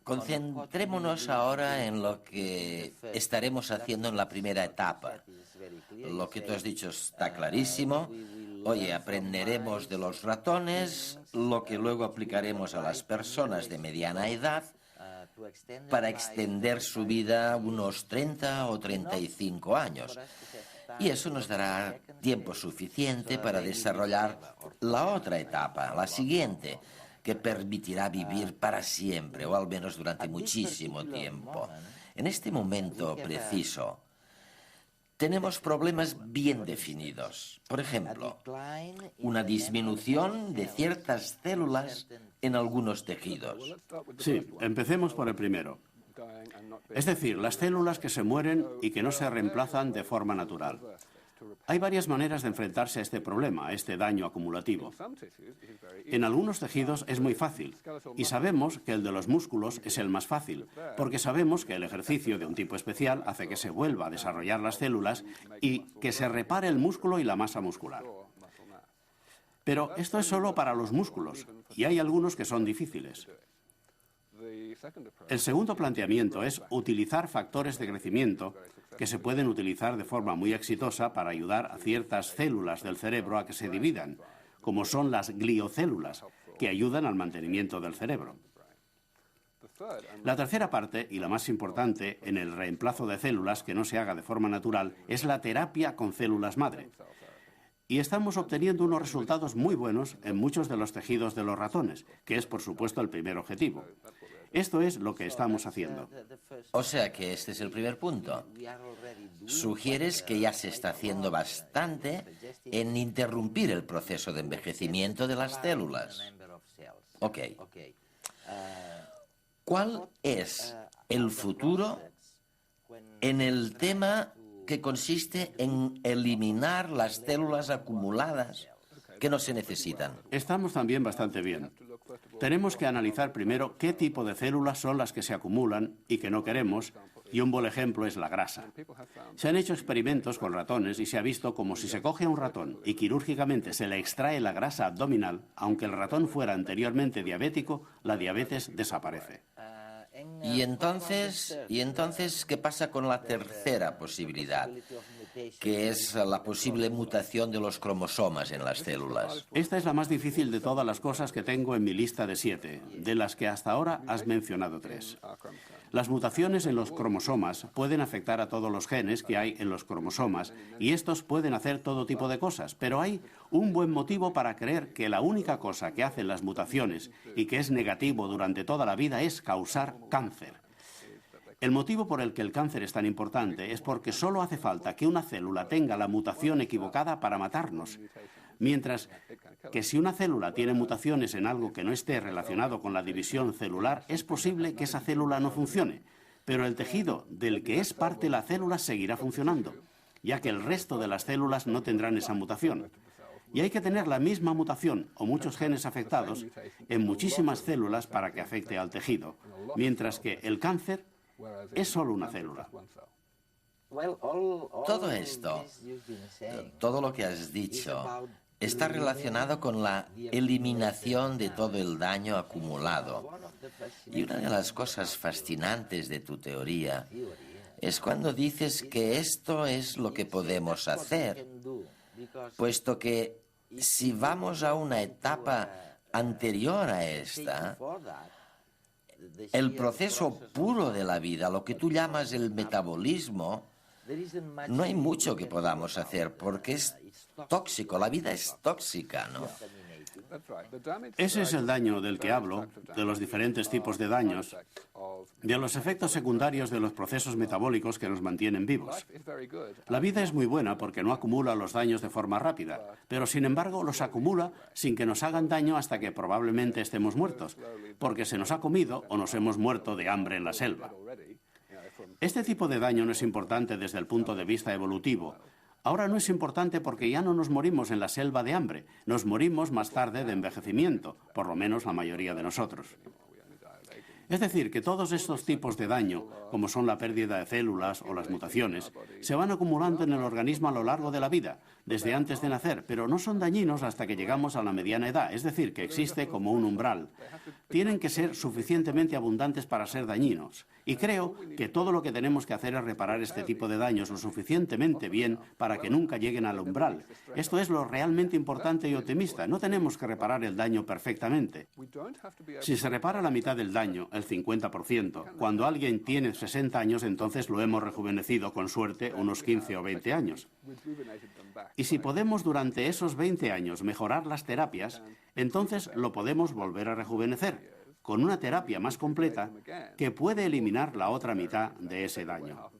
Concentrémonos ahora en lo que estaremos haciendo en la primera etapa. Lo que tú has dicho está clarísimo. Oye, aprenderemos de los ratones, lo que luego aplicaremos a las personas de mediana edad para extender su vida unos 30 o 35 años. Y eso nos dará tiempo suficiente para desarrollar la otra etapa, la siguiente, que permitirá vivir para siempre, o al menos durante muchísimo tiempo. En este momento preciso, tenemos problemas bien definidos. Por ejemplo, una disminución de ciertas células en algunos tejidos. Sí, empecemos por el primero. Es decir, las células que se mueren y que no se reemplazan de forma natural. Hay varias maneras de enfrentarse a este problema, a este daño acumulativo. En algunos tejidos es muy fácil, y sabemos que el de los músculos es el más fácil, porque sabemos que el ejercicio de un tipo especial hace que se vuelva a desarrollar las células y que se repare el músculo y la masa muscular. Pero esto es solo para los músculos, y hay algunos que son difíciles. El segundo planteamiento es utilizar factores de crecimiento que se pueden utilizar de forma muy exitosa para ayudar a ciertas células del cerebro a que se dividan, como son las gliocélulas, que ayudan al mantenimiento del cerebro. La tercera parte, y la más importante, en el reemplazo de células que no se haga de forma natural, es la terapia con células madre. Y estamos obteniendo unos resultados muy buenos en muchos de los tejidos de los ratones, que es, por supuesto, el primer objetivo. Esto es lo que estamos haciendo. O sea que este es el primer punto. Sugieres que ya se está haciendo bastante en interrumpir el proceso de envejecimiento de las células. Ok. ¿Cuál es el futuro en el tema que consiste en eliminar las células acumuladas que no se necesitan? Estamos también bastante bien. Tenemos que analizar primero qué tipo de células son las que se acumulan y que no queremos, y un buen ejemplo es la grasa. Se han hecho experimentos con ratones y se ha visto como si se coge a un ratón y quirúrgicamente se le extrae la grasa abdominal, aunque el ratón fuera anteriormente diabético, la diabetes desaparece. ¿Y entonces, qué pasa con la tercera posibilidad, que es la posible mutación de los cromosomas en las células? Esta es la más difícil de todas las cosas que tengo en mi lista de 7, de las que hasta ahora has mencionado 3. Las mutaciones en los cromosomas pueden afectar a todos los genes que hay en los cromosomas y estos pueden hacer todo tipo de cosas, pero hay un buen motivo para creer que la única cosa que hacen las mutaciones y que es negativo durante toda la vida es causar cáncer. El motivo por el que el cáncer es tan importante es porque solo hace falta que una célula tenga la mutación equivocada para matarnos. Mientras que si una célula tiene mutaciones en algo que no esté relacionado con la división celular, es posible que esa célula no funcione, pero el tejido del que es parte la célula seguirá funcionando, ya que el resto de las células no tendrán esa mutación. Y hay que tener la misma mutación o muchos genes afectados en muchísimas células para que afecte al tejido, mientras que el cáncer es solo una célula. Todo esto, todo lo que has dicho, está relacionado con la eliminación de todo el daño acumulado. Y una de las cosas fascinantes de tu teoría es cuando dices que esto es lo que podemos hacer, puesto que si vamos a una etapa anterior a esta, el proceso puro de la vida, lo que tú llamas el metabolismo, no hay mucho que podamos hacer porque es tóxico, la vida es tóxica, ¿no? Ese es el daño del que hablo, de los diferentes tipos de daños, de los efectos secundarios de los procesos metabólicos que nos mantienen vivos. La vida es muy buena porque no acumula los daños de forma rápida, pero sin embargo los acumula sin que nos hagan daño hasta que probablemente estemos muertos, porque se nos ha comido o nos hemos muerto de hambre en la selva. Este tipo de daño no es importante desde el punto de vista evolutivo. Ahora no es importante porque ya no nos morimos en la selva de hambre, nos morimos más tarde de envejecimiento, por lo menos la mayoría de nosotros. Es decir, que todos estos tipos de daño, como son la pérdida de células o las mutaciones, se van acumulando en el organismo a lo largo de la vida, desde antes de nacer, pero no son dañinos hasta que llegamos a la mediana edad, es decir, que existe como un umbral. Tienen que ser suficientemente abundantes para ser dañinos. Y creo que todo lo que tenemos que hacer es reparar este tipo de daños lo suficientemente bien para que nunca lleguen al umbral. Esto es lo realmente importante y optimista. No tenemos que reparar el daño perfectamente. Si se repara la mitad del daño, el 50%, cuando alguien tiene 60 años, entonces lo hemos rejuvenecido con suerte unos 15 o 20 años. Y si podemos durante esos 20 años mejorar las terapias, entonces lo podemos volver a rejuvenecer con una terapia más completa que puede eliminar la otra mitad de ese daño.